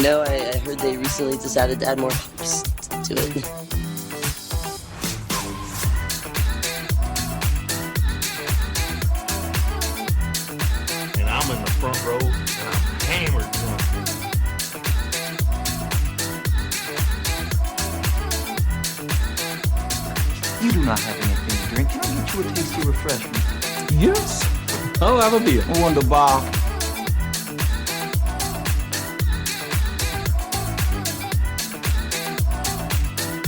You know, I heard they recently decided to add more ships to it. And I'm in the front row, and I'm hammered drunk. You do not have anything to drink. Can I get you a tasty refreshment? Yes. I'll have a beer. Wunderbar.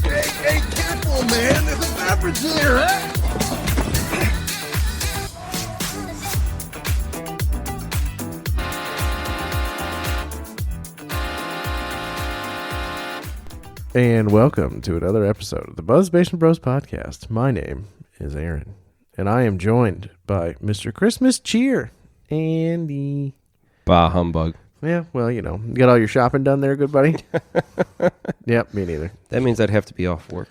Hey, careful, man. There's a beverage here, huh? And welcome to another episode of the Buzz Basement Bros podcast. My name is Aaron, and I am joined by Mr. Christmas Cheer, Andy. Bah humbug. Yeah, well, you know, you got all your shopping done there, good buddy? Yep, me neither. That means I'd have to be off work.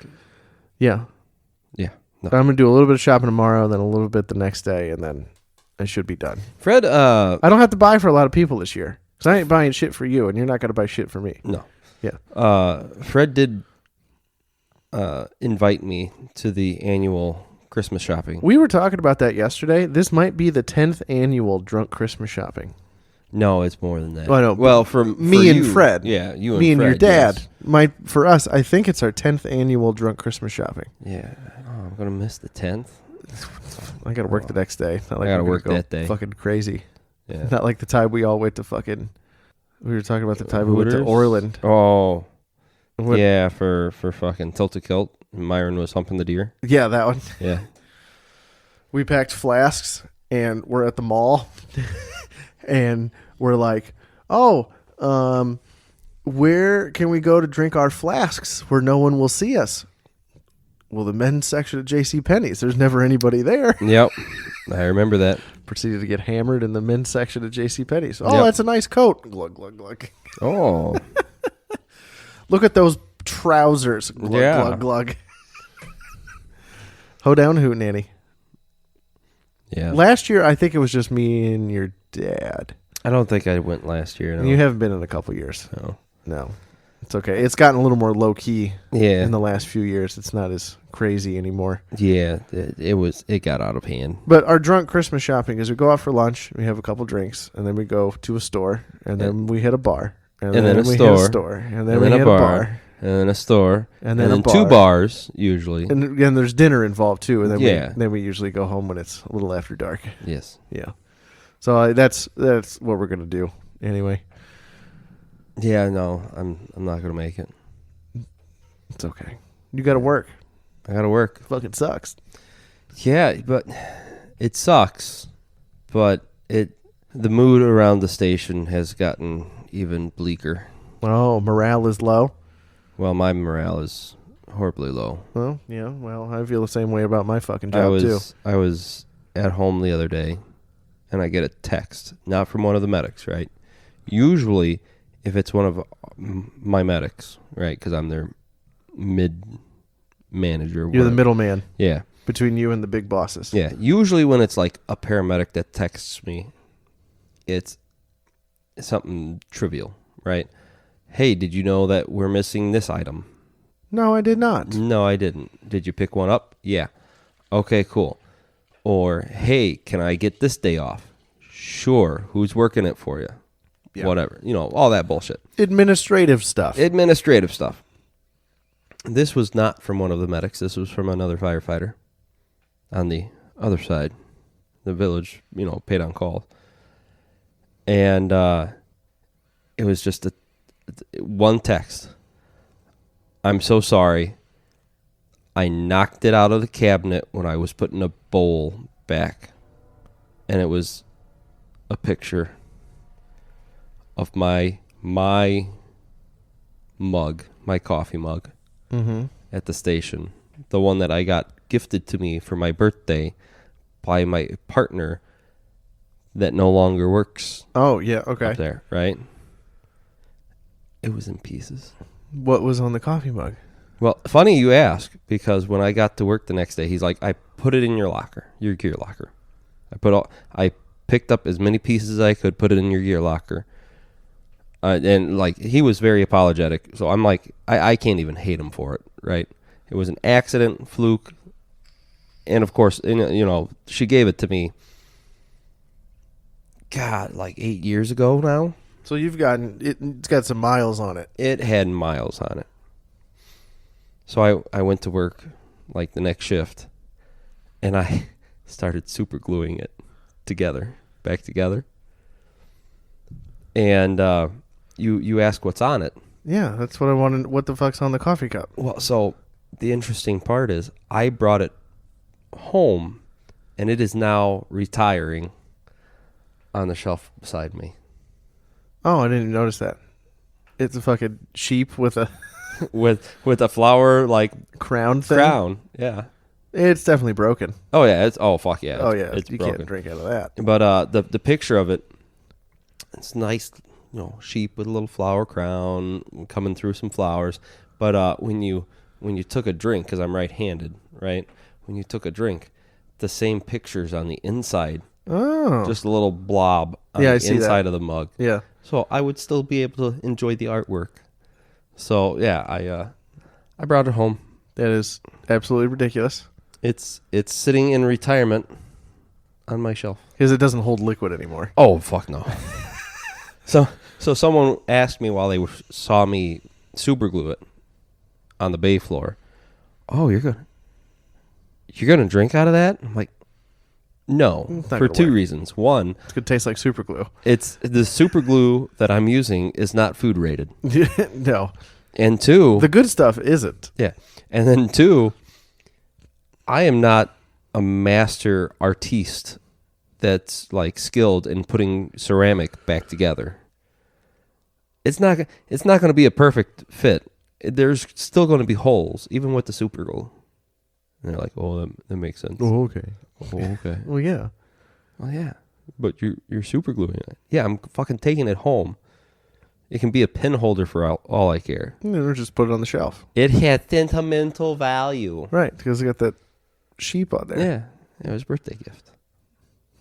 Yeah. Yeah. No. I'm going to do a little bit of shopping tomorrow, then a little bit the next day, and then I should be done. Fred, I don't have to buy for a lot of people this year, because I ain't buying shit for you, and you're not going to buy shit for me. no. Yeah. Fred did invite me to the annual Christmas shopping. We were talking about that yesterday. This might be the 10th annual drunk Christmas shopping. No, it's more than that. Well, no, well, for me for and you, Fred. Yeah, you and Me and Fred, your dad. yes. For us, I think it's our 10th annual drunk Christmas shopping. Yeah. Oh, I'm going to miss the 10th. I got to work the next day. Not like I gotta we're gonna work go that day. Fucking crazy. Yeah. Not like the time we all went to fucking. We were talking about the time we went to Hooters? Orland. Oh, What- yeah, for fucking Tilt-A-Kilt. Myron was humping the deer. Yeah, that one. Yeah. We packed flasks and we're at the mall, and we're like, "Oh, where can we go to drink our flasks where no one will see us?" Well, the men's section at JCPenney's. There's never anybody there. Yep. I remember that. Proceeded to get hammered in the men's section at JCPenney's. Oh, Yep. that's a nice coat. Glug, glug, glug. Oh. Look at those trousers. Glug, Yeah. glug, glug. Ho down hoot, nanny. Yeah. Last year, I think it was just me and your dad. I don't think I went last year. No. And you haven't been in a couple years. No. No. It's okay. It's gotten a little more low key Yeah. in the last few years. It's not as crazy anymore. Yeah, it got out of hand. But our drunk Christmas shopping is we go out for lunch, we have a couple drinks, and then we go to a store, and then we hit a bar. And then a we hit store. a store. And then And we then a hit bar. a bar. And then a store. And then a then bar. two bars, usually. And again, there's dinner involved too. And then Yeah. we usually go home when it's a little after dark. Yes. Yeah. So that's what we're gonna do anyway. Yeah, no, I'm not going to make it. It's okay. You got to work. I got to work. Fucking sucks. Yeah, but it sucks. But the mood around the station has gotten even bleaker. Oh, morale is low. Well, my morale is horribly low. Well, yeah. Well, I feel the same way about my fucking job too. I was at home the other day, and I get a text, not from one of the medics, right? Usually, if it's one of my medics, right, because I'm their mid-manager. You're whatever. the middleman Yeah. between you and the big bosses. Yeah. Usually when it's like a paramedic that texts me, it's something trivial, right? Hey, did you know that we're missing this item? No, I did not. No, I didn't. Did you pick one up? Yeah. Okay, cool. Or, hey, can I get this day off? Sure. Who's working it for you? Yeah. Whatever. You know, all that bullshit. Administrative stuff. Administrative stuff. This was not from one of the medics. This was from another firefighter on the other side. The village, you know, paid on call. And it was just one text. I'm so sorry. I knocked it out of the cabinet when I was putting a bowl back. And it was a picture of my mug, my coffee mug at the station. The one that I got gifted to me for my birthday by my partner that no longer works Oh, yeah. Okay. up there, right? It was in pieces. What was on the coffee mug? Well, funny you ask, because when I got to work the next day, he's like, I put it in your locker, your gear locker. I picked up as many pieces as I could, put it in your gear locker. And like he was very apologetic. So I'm like, I can't even hate him for it, right? It was an accident, fluke, and of course, you know, she gave it to me. God, like 8 years ago now. So you've gotten it's got some miles on it. It had miles on it. So I went to work like the next shift, and I started super gluing it back together. And you ask what's on it. Yeah, that's what I wanted. What the fuck's on the coffee cup? Well, so the interesting part is I brought it home, and it is now retiring on the shelf beside me. Oh, I didn't even notice that. It's a fucking sheep with a with a flower like crown thing. crown. Yeah. It's definitely broken. Oh yeah. Fuck yeah. Oh yeah, It's you broken. can't drink out of that. But the picture of it, it's nice, you know, sheep with a little flower crown coming through some flowers. But when you took a drink, because I'm right-handed, right? When you took a drink, the same pictures on the inside. Oh, Just a little blob on Yeah, I the see that. inside of the mug. yeah. So I would still be able to enjoy the artwork. So yeah, I brought it home. That is absolutely ridiculous It's sitting in retirement on my shelf. because it doesn't hold liquid anymore. Oh fuck no. So someone asked me while they saw me super glue it on the bay floor. Oh, you're gonna drink out of that? I'm like, no, It's not for gonna two work. reasons. One, It's gonna taste like super glue. it's the super glue that I'm using is not food rated, No, and two, the good stuff isn't. yeah, and then two, I am not a master artiste that's like skilled in putting ceramic back together. It's not going to be a perfect fit. There's still going to be holes, even with the super glue. And they're like, "Oh, that makes sense." Oh, okay. Oh, okay. Well, yeah. Well, yeah, but you're super gluing it. Yeah, I'm fucking taking it home. It can be a pin holder for all I care. Just put it on the shelf. It had sentimental value. Right, because they got that sheep on there. Yeah, it was a birthday gift.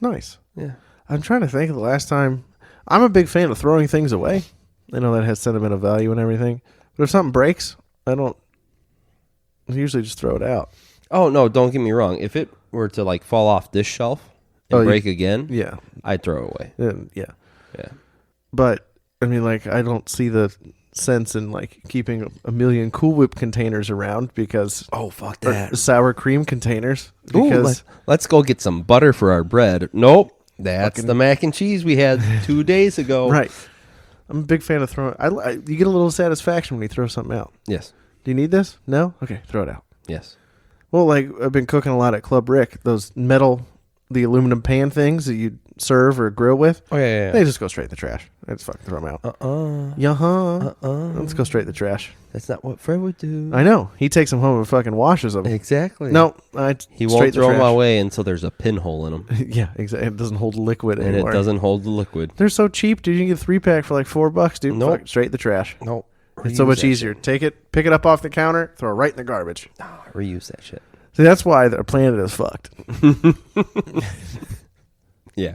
Nice. Yeah. I'm trying to think of the last time. I'm a big fan of throwing things away. I know that has sentimental value and everything. But if something breaks, I usually just throw it out. Oh no, don't get me wrong. If it were to like fall off this shelf and break again, Yeah. I'd throw it away. Yeah. Yeah. But, I mean, like, I don't see the sense in, like, keeping a million Cool Whip containers around because... Oh fuck or sour cream containers. Ooh, Because... let's go get some butter for our bread. Nope, that's Fucking- the mac and cheese we had 2 days ago. Right. I'm a big fan of throwing... you get a little satisfaction when you throw something out. Yes. Do you need this? No? Okay, throw it out. Yes. Well, like, I've been cooking a lot at Club Rick. Those the aluminum pan things that you serve or grill with, Oh yeah. they just go straight in the trash. I just fucking throw them out. Let's go straight in the trash. That's not what Fred would do. I know. He takes them home and fucking washes them. Exactly. No, He straight won't in the throw them trash. away until there's a pinhole in them, Yeah, exactly. It doesn't hold liquid and anymore. it doesn't hold the liquid. They're so cheap, dude. You can get a 3-pack for like $4, dude. Nope. Fuck, straight in the trash. Nope. It's so much easier. Take it, pick it up off the counter, throw it right in the garbage. Reuse that shit. See, that's why the planet is fucked. Yeah.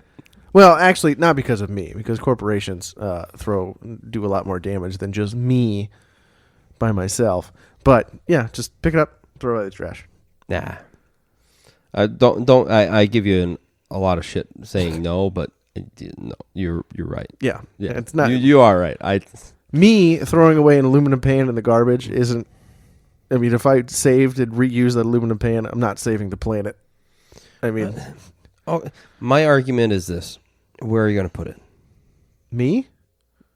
Well, actually, not because of me, because corporations do a lot more damage than just me by myself. But yeah, just pick it up, throw it in the trash. Nah. I give you a lot of shit saying no, but no, you're right. Yeah, Yeah. It's not You are right. me throwing away an aluminum pan in the garbage. Isn't. I mean, if I saved and reused that aluminum pan, I'm not saving the planet. I mean, My argument is this: where are you going to put it? me.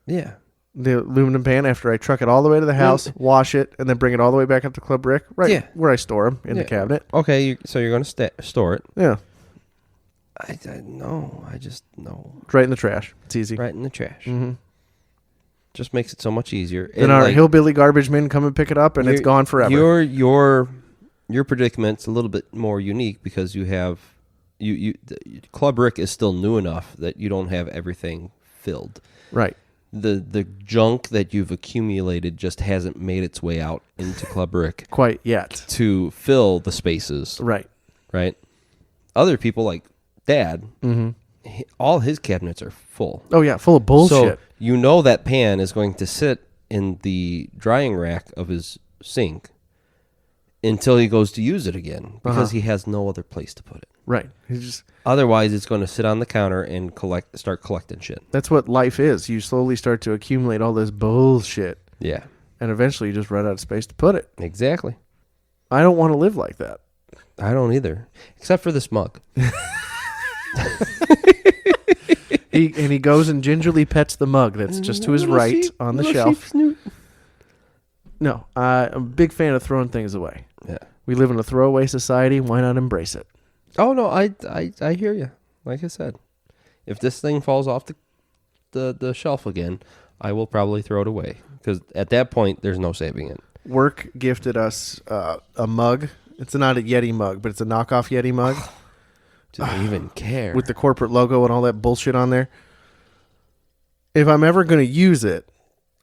Yeah. The aluminum pan after I truck it all the way to the house, wash it, and then bring it all the way back up to Club Rick, right Yeah. where I store them in the cabinet. Okay, so you're going to store it. Yeah, No, I just no. right in the trash. It's easy. Right in the trash. Mm-hmm. Just makes it so much easier. Then our hillbilly garbage men come and pick it up, and it's gone forever. Your predicament's a little bit more unique because you have Club Rick is still new enough that you don't have everything filled. Right. The junk that you've accumulated just hasn't made its way out into Club Rick Quite yet. to fill the spaces. Right. Right. Other people like Dad, Mm-hmm. all his cabinets are full. Oh yeah, full of bullshit. So you know that pan is going to sit in the drying rack of his sink until he goes to use it again because he has no other place to put it. Right. He just Otherwise, it's going to sit on the counter and start collecting shit. that's what life is. You slowly start to accumulate all this bullshit, Yeah, and eventually you just run out of space to put it. exactly. I don't want to live like that. I don't either, except for this mug. He goes and gingerly pets the mug that's just to his right on the shelf. No, I'm a big fan of throwing things away. Yeah. We live in a throwaway society. Why not embrace it? Oh no, I hear you. Like I said, if this thing falls off the shelf again, I will probably throw it away because at that point there's no saving it. Work gifted us a mug. It's not a Yeti mug, but it's a knockoff Yeti mug Do they even care? with the corporate logo and all that bullshit on there. If I'm ever going to use it,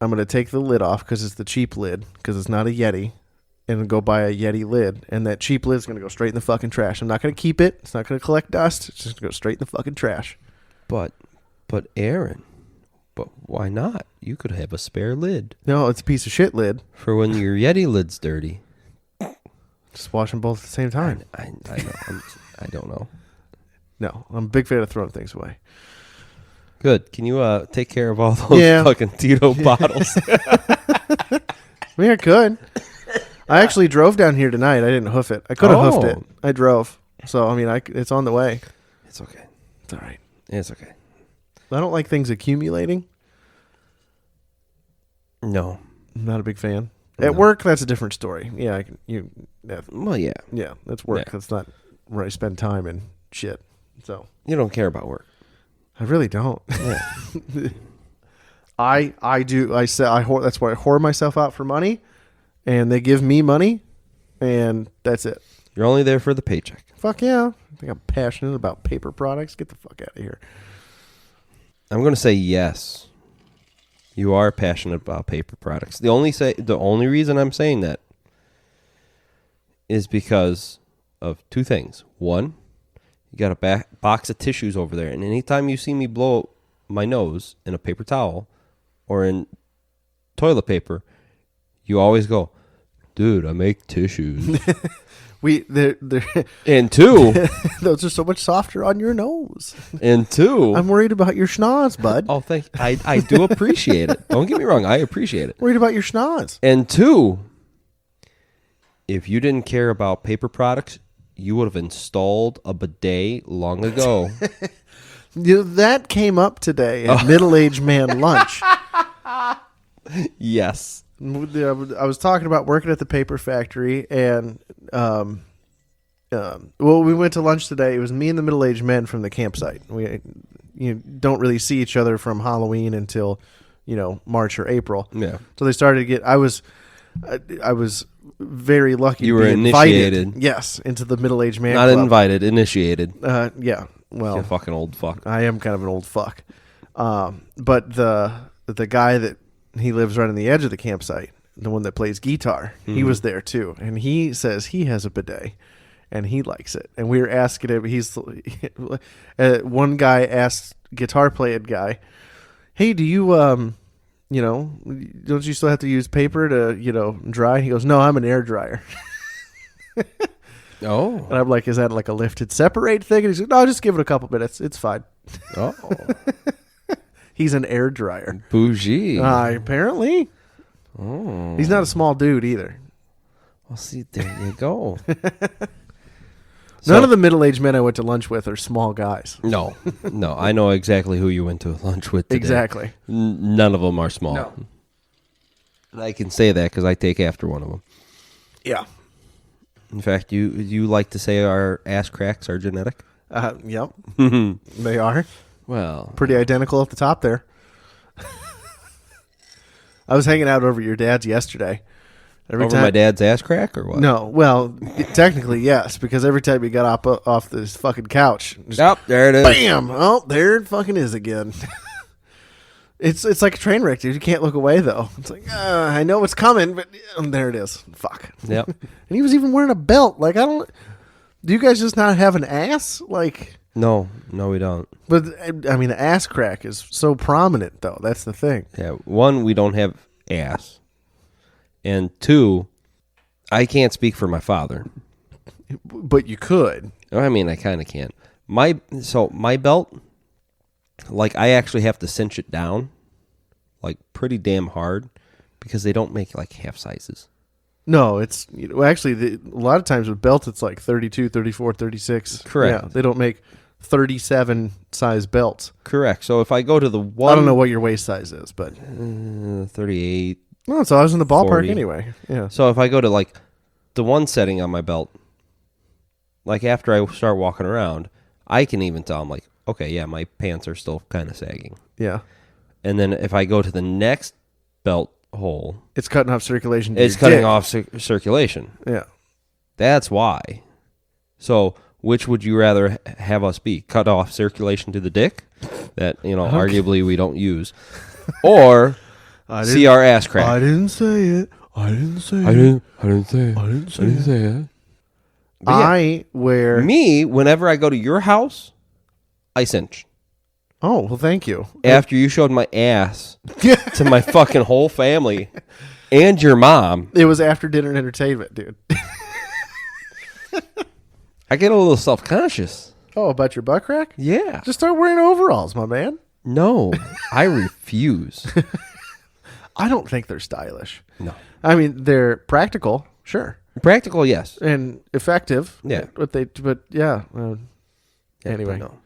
I'm going to take the lid off because it's the cheap lid because it's not a Yeti, and go buy a Yeti lid, and that cheap lid is going to go straight in the fucking trash. I'm not going to keep it. It's not going to collect dust. It's just going to go straight in the fucking trash. But Aaron, but why not? You could have a spare lid No, it's a piece of shit lid. for when your Yeti lid's dirty. Just wash them both at the same time. I know. I don't know. No, I'm a big fan of throwing things away. Good. Can you take care of all those fucking Tito bottles? I mean, I could. I actually drove down here tonight. I didn't hoof it. I could have hoofed it. I drove. So, I mean, it's on the way. It's okay. It's all right. It's okay. I don't like things accumulating. No. I'm not a big fan. No. At work, that's a different story. Yeah, Well, yeah. yeah, that's work. Yeah. That's not where I spend time and shit. So, You don't care about work. I really don't. Yeah. I do. That's why I whore myself out for money, and they give me money, and that's it. You're only there for the paycheck. Fuck yeah. I think I'm passionate about paper products. Get the fuck out of here. I'm going to say yes. You are passionate about paper products. The only reason I'm saying that is because of two things. One, you got a box of tissues over there, and anytime you see me blow my nose in a paper towel or in toilet paper, you always go, "Dude, I make tissues." And two, those are so much softer on your nose. and two, I'm worried about your schnoz, bud. oh, thank. I do appreciate it. Don't get me wrong. I appreciate it. Worried about your schnoz. And two, if you didn't care about paper products, you would have installed a bidet long ago. That came up today at middle-aged man lunch. Yes. I was talking about working at the paper factory, and we went to lunch today. It was me and the middle-aged men from the campsite. We don't really see each other from Halloween until March or April. Yeah. So they started to get. I was very lucky. You to were be initiated. Invited, yes, into the middle-aged man Not club. invited, initiated. Yeah. Well, You fucking old fuck. I am kind of an old fuck. But the guy that he lives right on the edge of the campsite, the one that plays guitar, he was there too, and he says he has a bidet, and he likes it. And we were asking him. One guy asked guitar playing guy, "Hey, do you don't you still have to use paper to dry?" He goes, "No, I'm an air dryer." Oh. And I'm like, "Is that like a lifted separate thing?" And he's like, "No, just give it a couple minutes. It's fine." Oh. He's an air dryer. Bougie. Apparently. Oh. He's not a small dude either. Well, see, there you go. None of the middle-aged men I went to lunch with are small guys. No. I know exactly who you went to lunch with today. Exactly. None of them are small. No. And I can say that because I take after one of them. Yeah. In fact, you like to say our ass cracks are genetic? Yep. They are. Well, Pretty identical at the top there. I was hanging out over your dad's yesterday. over my dad's ass crack or what? No. Well, technically, yes, because every time he got off this fucking couch, just Yep, there it is. bam! Oh, there it fucking is again. It's like a train wreck, dude. You can't look away, though. It's like, I know it's coming, but there it is. Fuck. Yep. And he was even wearing a belt. Like, do you guys just not have an ass? Like, No, we don't. But I mean, the ass crack is so prominent, though. That's the thing. Yeah, one, we don't have ass, and two, I can't speak for my father. But you could. I mean, I kind of can. My belt, like, I actually have to cinch it down, like, pretty damn hard, because they don't make like half sizes. No, it's actually a lot of times with belts it's like 32, 34, 36. Correct. Yeah, they don't make 37 size belts. Correct. So if I go to the one, I don't know what your waist size is, but 38. no, so I was in the ballpark 40. anyway. Yeah. So if I go to like the one setting on my belt, like after I start walking around, I can even tell I'm like, okay, yeah, my pants are still kind of sagging. Yeah. And then if I go to the next belt hole, It's cutting off circulation. To it's your cutting dick. off circulation. Yeah. That's why. So which would you rather have us be? Cut off circulation to the dick that, arguably we don't use, or see our ass crack? I didn't say it. I didn't say it. I didn't say it. I didn't say it. But yeah, I wear. me, whenever I go to your house, I cinch. Oh, well, thank you. After you showed my ass to my fucking whole family and your mom, It was after dinner entertainment, dude. I get a little self-conscious. Oh, about your butt crack? Yeah. Just start wearing overalls, my man. No, I refuse. I don't think they're stylish. No. I mean, they're practical, sure, Practical, yes. and effective. Yeah. But yeah. Anyway, No.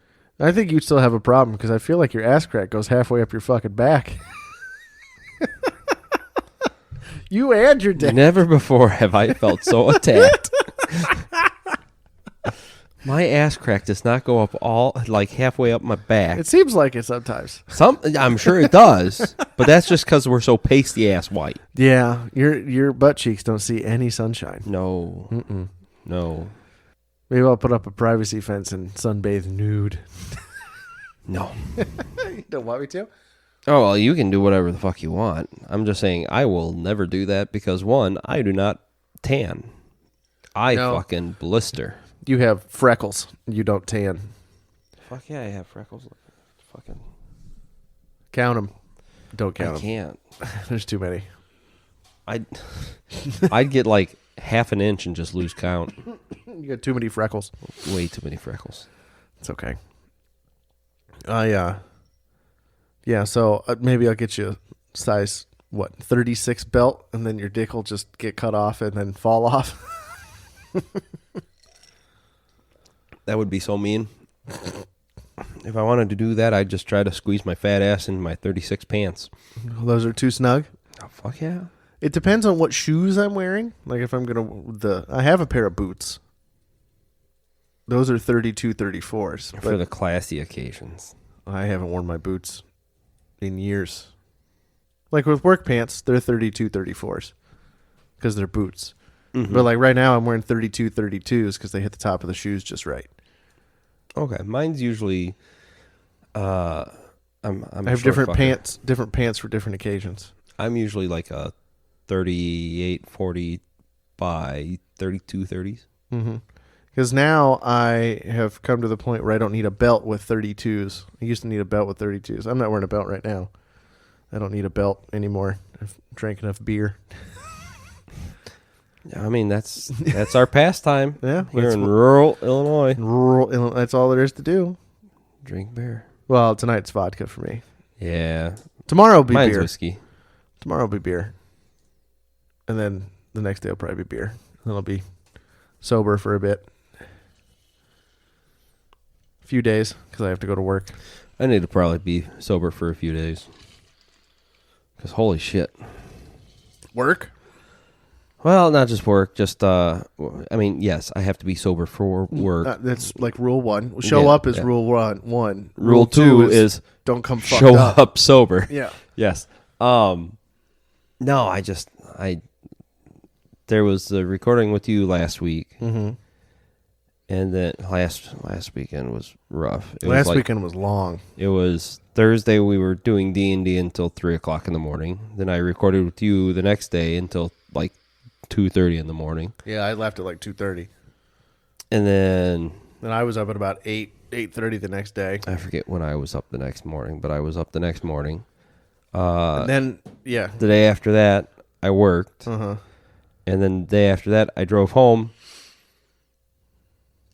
I think you'd still have a problem because I feel like your ass crack goes halfway up your fucking back. You and your dick. Never before have I felt so attacked. My ass crack does not go up all like halfway up my back. It seems like it sometimes. I'm sure it does, but that's just because we're so pasty ass white. Yeah, your butt cheeks don't see any sunshine. No, no, Maybe I'll put up a privacy fence and sunbathe nude. no. You don't want me to? Oh well, you can do whatever the fuck you want. I'm just saying I will never do that because one, I do not tan. I No. fucking blister. You have freckles. You don't tan. Fuck yeah, I have freckles. Fucking Count them. Don't count I them. can't. There's too many. I'd get like half an inch and just lose count. You got too many freckles. Way too many freckles. It's okay. Yeah, so maybe I'll get you a size, 36 belt, and then your dick will just get cut off and then fall off. That would be so mean. If I wanted to do that, I'd just try to squeeze my fat ass into my 36 pants. Those are too snug. Oh, fuck yeah. It depends on what shoes I'm wearing. Like if I'm I have a pair of boots. Those are 32 34s. For the classy occasions. I haven't worn my boots in years. Like with work pants, they're 32 34s because they're boots. Mm-hmm. But like right now, I'm wearing 32 32s because they hit the top of the shoes just right. Okay, mine's usually. I'm I have a short different fucker. different pants for different occasions. I'm usually like a 38, 40 by 32, 30s. Because now I have come to the point where I don't need a belt with 32s. I used to need a belt with 32s. I'm not wearing a belt right now. I don't need a belt anymore. I've drank enough beer. I mean, that's our pastime. Yeah, here that's in rural Illinois. That's all there is to do. Drink beer. Well, tonight's vodka for me. Yeah. Tomorrow will be Mine's beer. whiskey. Tomorrow will be beer. And then the next day will probably be beer. Then I'll be sober for a bit. A few days because I have to go to work. I need to probably be sober for a few days. Because holy shit. Work? Well, not just work, just, I mean, yes, I have to be sober for work. That's like rule 1. Show Yeah, up is yeah. rule 1. Rule 2 is don't come fucked show up. up sober. Yeah. Yes. No, there was a recording with you last week. Mm-hmm. And then last weekend was rough. Last weekend was long. It was Thursday. We were doing D&D until 3:00 in the morning. Then I recorded with you the next day until like 2:30 in the morning. Yeah, I left at like 2:30. And then Then I was up at about 8 8:30 the next day. I forget when I was up the next morning, but I was up the next morning. And then, yeah. The day after that, I worked. Uh-huh. And then the day after that, I drove home.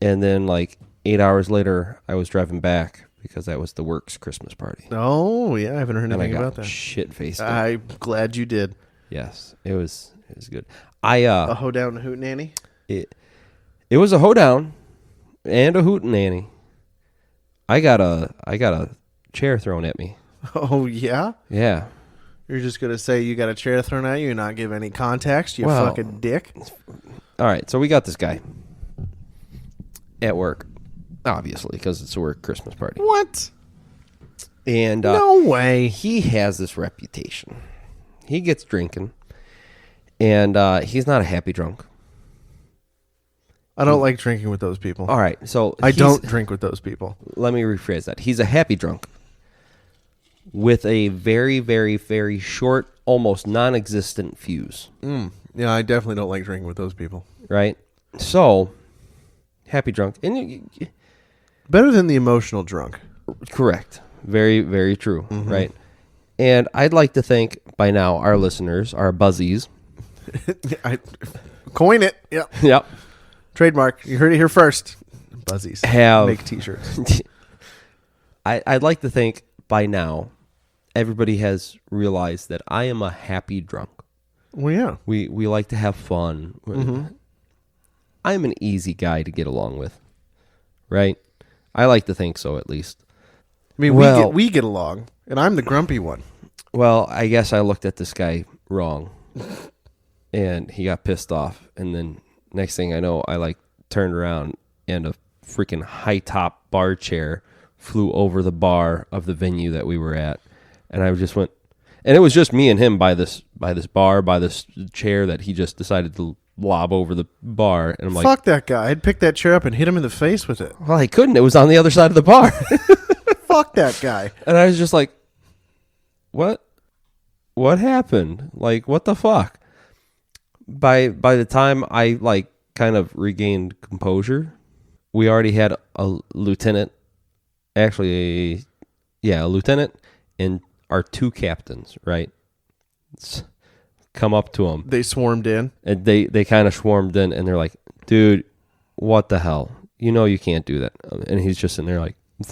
And then, like, 8 hours later, I was driving back because that was the works Christmas party. Oh, yeah. I haven't heard And I anything got about that. shit-faced. I'm glad you did. Yes, it was good. A hoedown to Hootenanny? It was a hoedown and a hootenanny. I got a chair thrown at me. Oh, yeah? Yeah. You're just going to say you got a chair thrown at you and not give any context, you Well, fucking dick? All right, so we got this guy at work, obviously, because it's a work Christmas party. What? And No way. he has this reputation. He gets drinking, and he's not a happy drunk. I don't like drinking with those people. All right, so I don't drink with those people. Let me rephrase that. He's a happy drunk with a very, very, very short, almost non-existent fuse. Yeah, I definitely don't like drinking with those people. Right? So, happy drunk. And Better than the emotional drunk. correct. Very, very true. Right? And I'd like to think by now our listeners, our buzzies. Coin it. Yep. Yep. Trademark. You heard it here first. Buzzies. Have Make t-shirts. I'd like to think by now everybody has realized that I am a happy drunk. Well, yeah. We like to have fun. I'm an easy guy to get along with. Right? I like to think so, at least. I mean, Well- we get along, and I'm the grumpy one. Well, I guess I looked at this guy wrong, and he got pissed off. And then next thing I know, I like turned around, and a freaking high top bar chair flew over the bar of the venue that we were at, and I just went, and it was just me and him by this chair that he just decided to lob over the bar, and I'm like, Fuck that guy. I'd pick that chair up and hit him in the face with it. well, I couldn't. It was on the other side of the bar. Fuck that guy. And I was just like, what happened? Like, what the fuck? By the time I like kind of regained composure, we already had a lieutenant, a lieutenant and our two captains, right? Come up to him. They swarmed in. And they kind of swarmed in, and they're like, dude, what the hell? You know you can't do that. And he's just sitting there like, I'm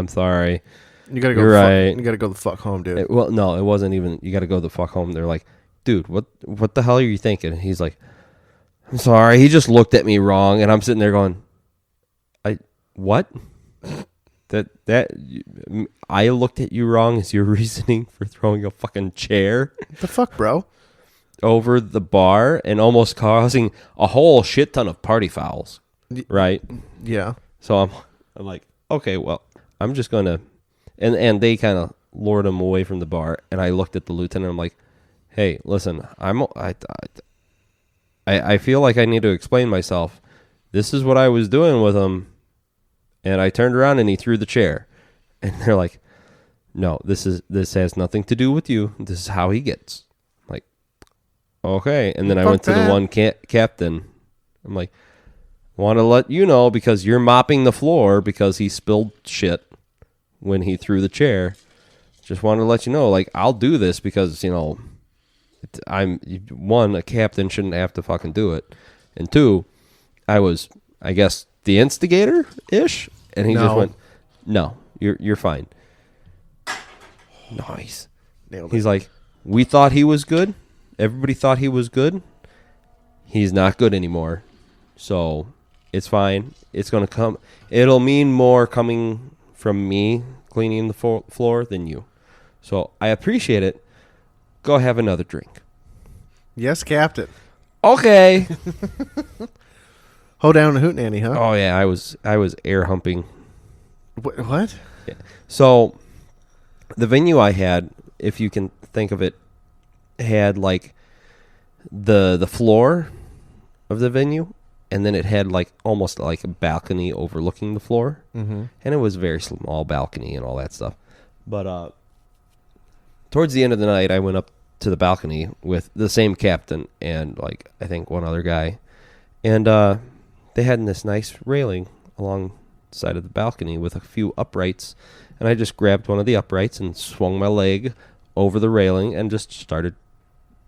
sorry. You gotta go. You're right. You gotta go the fuck home, dude. Well, no, it wasn't even, you got to go the fuck home. They're like, dude, what the hell are you thinking? And he's like, I'm sorry. He just looked at me wrong. And I'm sitting there going, what? I looked at you wrong is your reasoning for throwing a fucking chair What the fuck, bro? over the bar and almost causing a whole shit ton of party fouls, right? Yeah. So I'm like, okay, well, I'm just gonna, and they kind of lured him away from the bar, and I looked at the lieutenant. I'm like, hey, listen, I feel like I need to explain myself. This is what I was doing with him, and I turned around and he threw the chair, and they're like, no, this has nothing to do with you. This is how he gets. I'm like, okay, and then I Fuck went to that. the one captain. I'm like, want to let you know because you're mopping the floor because he spilled shit when he threw the chair. Just wanted to let you know, like, I'll do this because, you know, I'm, one, a captain shouldn't have to fucking do it. And two, I was, I guess, the instigator-ish. And he just No. went, no, you're fine. Nice. Nailed it. He's like, we thought he was good. Everybody thought he was good. He's not good anymore. So it's fine. It's going to come. It'll mean more coming from me cleaning the floor than you. So I appreciate it. Go have another drink. Yes, Captain. Okay. Ho down to Hootenanny, huh? Oh yeah, I was air humping. What? So the venue I had, if you can think of it, had like the floor of the venue, and then it had like almost like a balcony overlooking the floor, and it was a very small balcony and all that stuff. But towards the end of the night, I went up to the balcony with the same captain and like I think one other guy, and they had this nice railing along side of the balcony with a few uprights, and I just grabbed one of the uprights and swung my leg over the railing and just started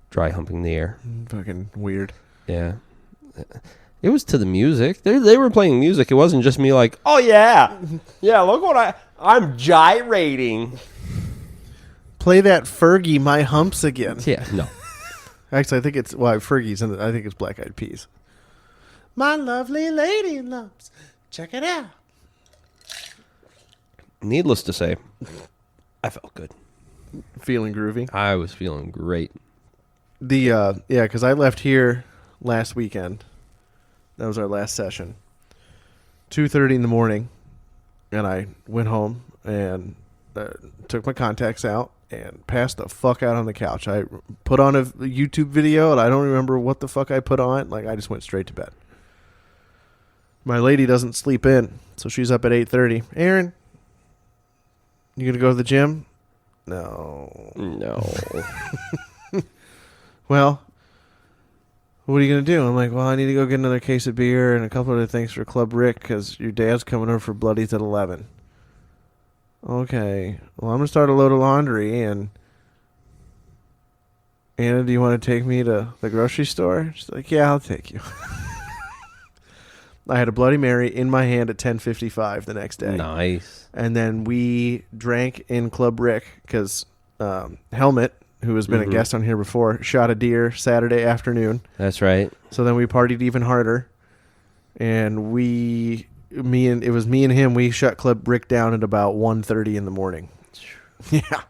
dry humping the air. Fucking weird. Yeah. It was to the music. They were playing music. It wasn't just me like, oh, yeah. Yeah, look what I'm gyrating. Play that Fergie, My Humps again. Yeah, no. Actually, I think it's, Fergie's in it. I think it's Black Eyed Peas. My lovely lady lumps. Check it out. Needless to say, I felt good. Feeling groovy. I was feeling great. Because I left here last weekend. That was our last session. 2:30 in the morning, and I went home and took my contacts out and passed the fuck out on the couch. I put on a YouTube video, and I don't remember what the fuck I put on. Like, I just went straight to bed. My lady doesn't sleep in, so she's up at 8:30. Aaron, you gonna go to the gym? No. Well, what are you going to do? I'm like, well, I need to go get another case of beer and a couple other things for Club Rick because your dad's coming over for Bloodies at 11. Okay. Well, I'm going to start a load of laundry. And Anna, do you want to take me to the grocery store? She's like, yeah, I'll take you. I had a Bloody Mary in my hand at 10:55 the next day. Nice. And then we drank in Club Rick because Helmet, who has been a guest on here before, shot a deer Saturday afternoon. That's right. So then we partied even harder. And it was me and him, we shut Club Rick down at about 1:30 in the morning. Yeah.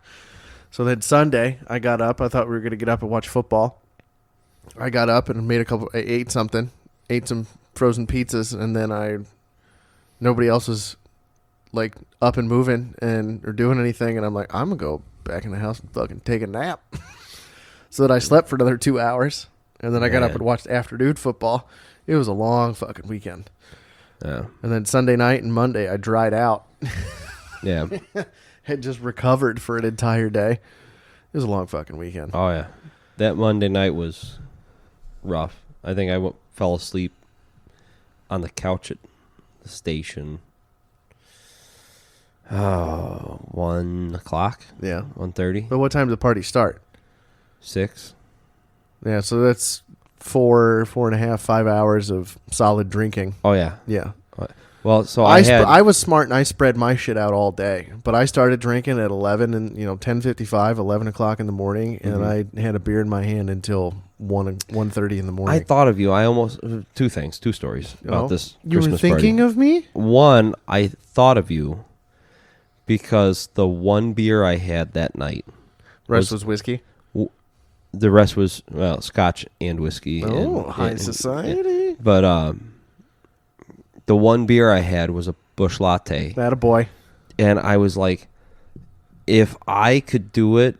So then Sunday, I got up. I thought we were going to get up and watch football. I got up and ate some frozen pizzas, and then nobody else was like up and moving or doing anything, and I'm like, I'm going to go back in the house and fucking take a nap. So that I slept for another 2 hours, and then I got up and watched afternoon football. It was a long fucking weekend. Yeah. And then Sunday night and Monday I dried out. Yeah. Had just recovered for an entire day. It was a long fucking weekend. Oh, yeah. That Monday night was rough. I think I fell asleep on the couch at the station. 1 o'clock. Yeah. 1:30. But what time did the party start? 6. Yeah, so that's 4.5, 5 hours of solid drinking. Oh, yeah. Yeah. Well, so I was smart and I spread my shit out all day. But I started drinking at 11 and 10:55, 11 o'clock in the morning, and I had a beer in my hand until 1:30 in the morning. I thought of you. I almost two stories about this You Christmas were thinking party. of me? One, I thought of you because the one beer I had that night, Rest was whiskey. the rest was scotch and whiskey. High society. But the one beer I had was a Busch Latte. That a boy. And I was like, if I could do it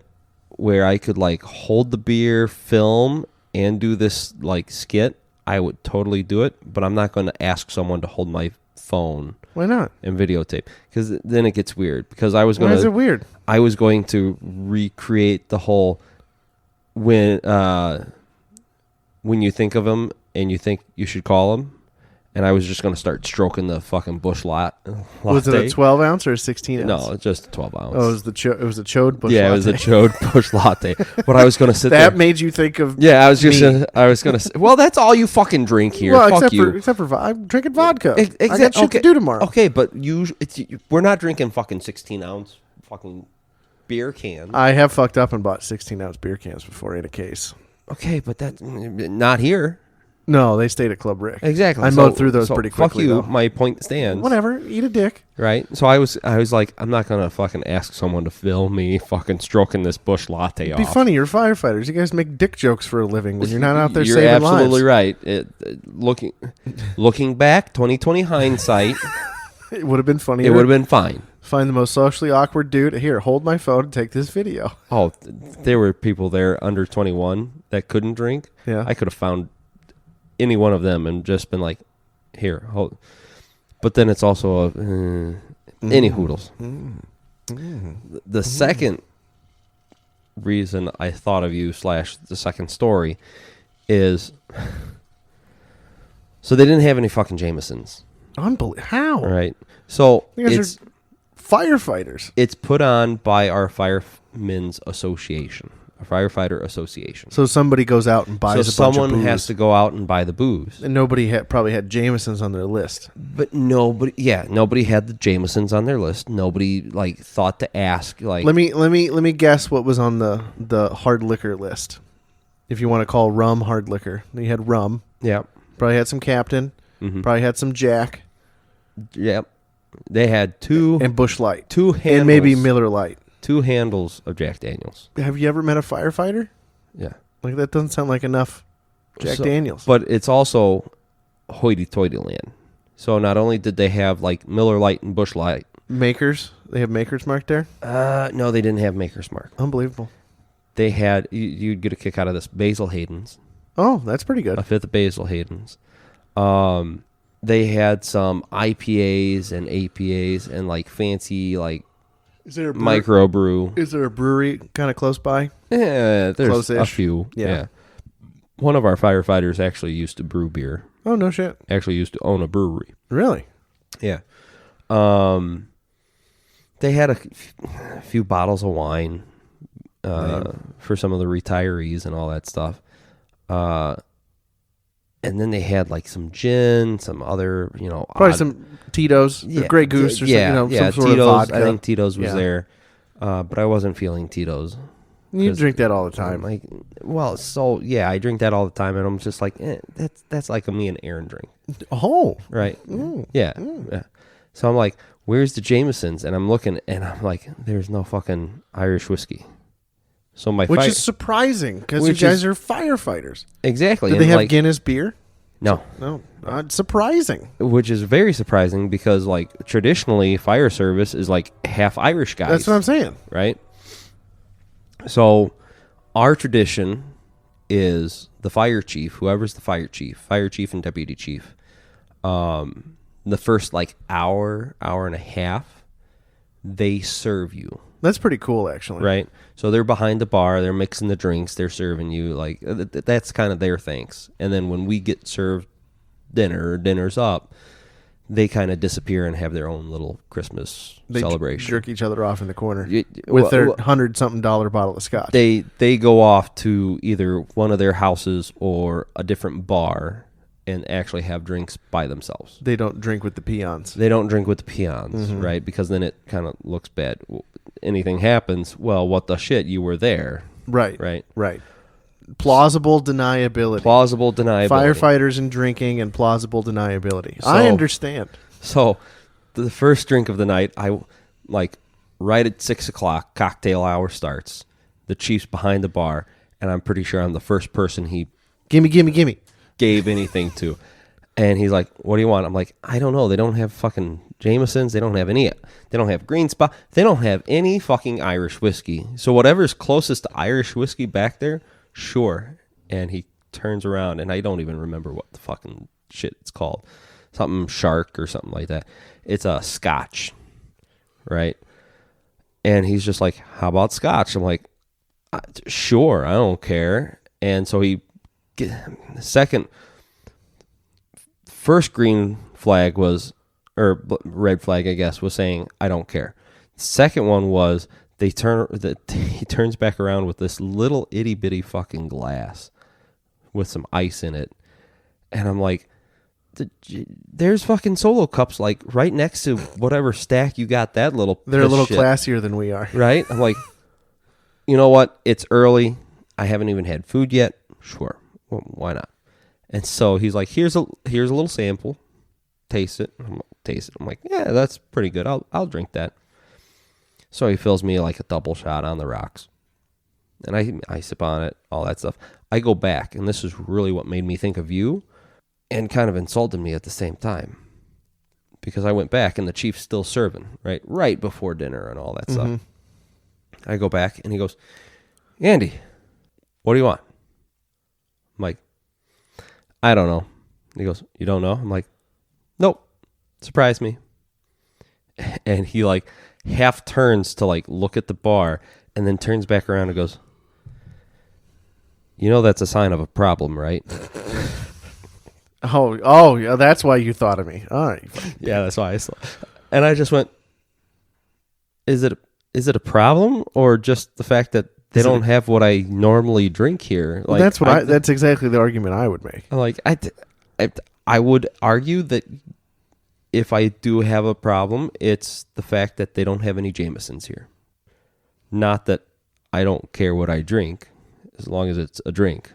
where I could like hold the beer, film, and do this like skit, I would totally do it. But I'm not going to ask someone to hold my phone. Why not? And videotape, because then it gets weird. Because I was going Why is it weird? I was going to recreate the whole when you think of him and you think you should call him. And I was just going to start stroking the fucking Busch Latte. Was it a 12 ounce or a 16 ounce? No, just a 12 ounce. Oh, it was the chode Busch Yeah, Latte. it was a chode Busch Latte. But I was going to sit That there. made you think of Yeah, I was just. me. I was going to. Well, that's all you fucking drink here. Well, Fuck except for I'm drinking vodka. I got Exact- shit to do tomorrow. Okay, but we're not drinking fucking 16 ounce fucking beer can. I have fucked up and bought 16 ounce beer cans before in a case. Okay, but that's not here. No, they stayed at Club Rick. Exactly. I mowed through those pretty Fuck quickly. you. Though. My point stands. Whatever. Eat a dick. Right. So I was like, I'm not gonna fucking ask someone to film me fucking stroking this Busch Latte It'd off. be funny. You're firefighters. You guys make dick jokes for a living when you're not out there You're saving absolutely lives. right. Looking back, 2020 hindsight, It would have been funny. it would have been fine. Find the most socially awkward dude. Here, hold my phone and take this video. Oh, there were people there under 21 that couldn't drink. Yeah. I could have found any one of them and just been like, here, hold. But then it's also any hoodles. The second reason I thought of you / the second story is so they didn't have any fucking Jamesons. Unbelievable. How? Right. So You guys it's are firefighters. it's put on by our Firemen's Association, a firefighter association. So somebody goes out and buys So a bunch of someone booze. has to go out and buy the booze. And nobody probably had Jameson's on their list. But nobody had the Jamesons on their list. Nobody like thought to ask like Let me guess what was on the hard liquor list. If you want to call rum hard liquor, you had rum. yeah. Probably had some Captain. Mhm. Probably had some Jack Yep. They had and Busch Light, two handles, and maybe Miller Lite. 2 handles of Jack Daniels. Have you ever met a firefighter? Yeah. Like that doesn't sound like enough Jack So- Daniels. But it's also hoity-toity land. So not only did they have like Miller Lite and Busch Light. Makers, they have Makers Mark there. No, they didn't have Maker's Mark. Unbelievable. They had you'd get a kick out of this Basil Hayden's, Oh, that's pretty good. a fifth of Basil Hayden's. They had some IPAs and APAs and like fancy like Is there a microbrew. Is there a brewery kind of close by? Yeah, there's a Close-ish. few. Yeah. Yeah. One of our firefighters actually used to brew beer. Oh no shit. Actually used to own a brewery. Really? Yeah. They had a few bottles of wine for some of the retirees and all that stuff. And then they had like some gin, some other, Probably odd- some Tito's, Grey Goose, or some sort Tito's. of vodka. I think Tito's was Yeah. there, but I wasn't feeling Tito's. You 'cause drink that all the I'm time. like, I drink that all the time, and I'm just like, that's like a me and Aaron drink, Oh, right? Yeah. So I'm like, where's the Jamesons? And I'm looking, and I'm like, there's no fucking Irish whiskey. So which is surprising because you Which guys is- are firefighters. exactly. Did and they have like, Guinness beer? No, No, surprising. which is very surprising because like traditionally fire service is like half Irish guys. That's what I'm saying. Right? So our tradition is the fire chief, whoever's the fire chief and deputy chief, the first like hour and a half, they serve you. That's pretty cool, actually. Right? So they're behind the bar, they're mixing the drinks, they're serving you. Like, that's kind of their thanks. And then when we get served dinner's up, they kind of disappear and have their own little Christmas They celebration. jerk each other off in the corner Y- with well, their well, $100-something bottle of scotch. They go off to either one of their houses or a different bar and actually have drinks by themselves. They don't drink with the peons. They don't drink with the peons, Mm-hmm. right? Because then it kind of looks bad. Anything happens, well, what the shit? You were there, Right. right? Right. Plausible deniability. Plausible deniability. Firefighters and drinking and plausible deniability. So- I understand. So the first drink of the night, I like right at 6:00, cocktail hour starts. The chief's behind the bar, and I'm pretty sure I'm the first person he Gimme. gave anything to. And he's like, "What do you want?" I'm like, "I don't know. They don't have fucking Jamesons. They don't have any. They don't have Green Spot. They don't have any fucking Irish whiskey. So whatever's closest to Irish whiskey back there, sure." And he turns around, and I don't even remember what the fucking shit it's called. Something Shark or something like that. It's a Scotch, right? And he's just like, "How about Scotch?" I'm like, "Sure, I don't care." And so first green flag was, or red flag, I guess, was saying, "I don't care." Second one was he turns back around with this little itty bitty fucking glass with some ice in it, and I'm like, "There's fucking Solo cups like right next to whatever stack you got that little." They're a little shit, classier than we are. right? I'm like, you know what? It's early. I haven't even had food yet. Sure, well, why not? And so he's like, here's a little sample. Taste it. I'm like, yeah, that's pretty good. I'll drink that. So he fills me like a double shot on the rocks. And I sip on it, all that stuff. I go back, and this is really what made me think of you and kind of insulted me at the same time. Because I went back, and the chief's still serving, right before dinner and all that stuff. I go back, and he goes, "Andy, what do you want?" I'm like, "I don't know." He goes, "You don't know?" I'm like, "Nope. Surprise me." And he like half turns to like look at the bar and then turns back around and goes, "You know that's a sign of a problem, right?" Oh, yeah, that's why you thought of me. All right. Yeah, that's why I saw. And I just went, is it a problem or just the fact that they don't have what I normally drink here? Well, Like that's exactly the argument I would make. like I would argue that if I do have a problem, it's the fact that they don't have any Jamesons here. Not that I don't care what I drink, as long as it's a drink.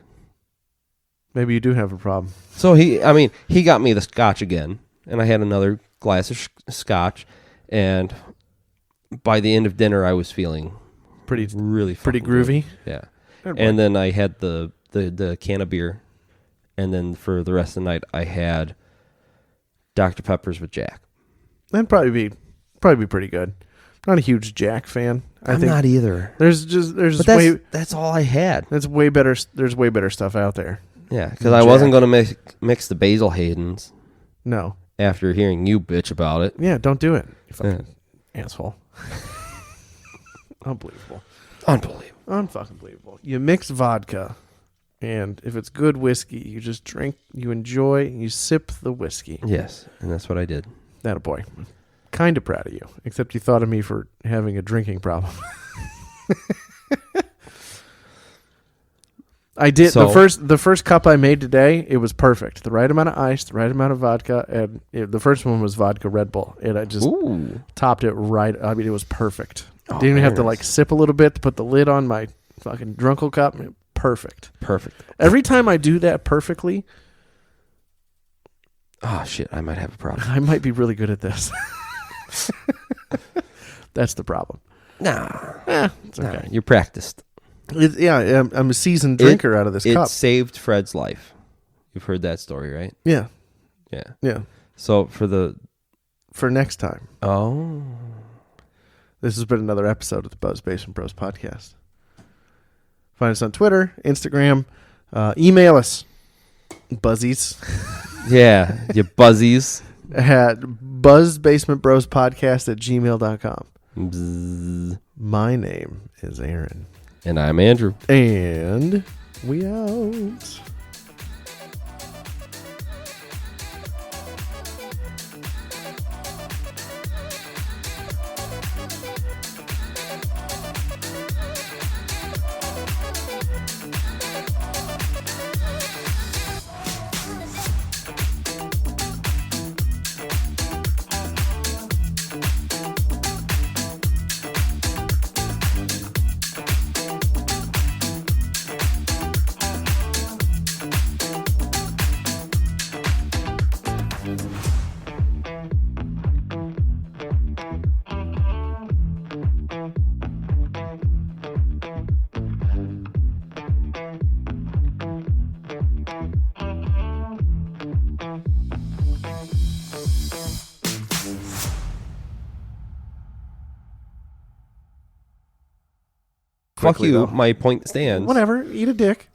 Maybe you do have a problem. So he got me the scotch again, and I had another glass of scotch, and by the end of dinner, I was feeling Pretty really pretty fucking good. groovy. Yeah. Good And boy. then I had the can of beer, and then for the rest of the night, I had Dr. Peppers with Jack. That'd probably be pretty good. Not a huge Jack fan. I'm not either. There's But that's all I had. that's way better. There's way better stuff out there. Yeah, because I wasn't going to mix the Basil Haydens No. after hearing you bitch about it. Yeah, don't do it. You fucking asshole. Unbelievable. Unbelievable. Unfucking believable. You mix vodka, and if it's good whiskey, you just drink, you enjoy, you sip the whiskey. Yes, and that's what I did. That a boy. Kind of proud of you, except you thought of me for having a drinking problem. I did So- the first cup I made today. It was perfect. The right amount of ice, the right amount of vodka, and the first one was vodka Red Bull, and I just Ooh. topped it right. I mean, it was perfect. Oh, Didn't even have to very like nice. sip a little bit to put the lid on my fucking drunkle cup. Perfect. Perfect. Every time I do that perfectly, Oh, shit. I might have a problem. I might be really good at this. That's the problem. Nah. It's okay. You're practiced. I'm a seasoned drinker out of this It cup. saved Fred's life. You've heard that story, right? Yeah, Yeah. yeah. So For next time. oh, This has been another episode of the Buzz Basement Bros podcast. Find us on Twitter, Instagram, email us, buzzies, yeah, you buzzies. at buzzbasementbrospodcast@gmail.com. Bzzz. My name is Aaron. And I'm Andrew. And we out. Fuck Quickly, you. though. My point stands. Whatever. Eat a dick.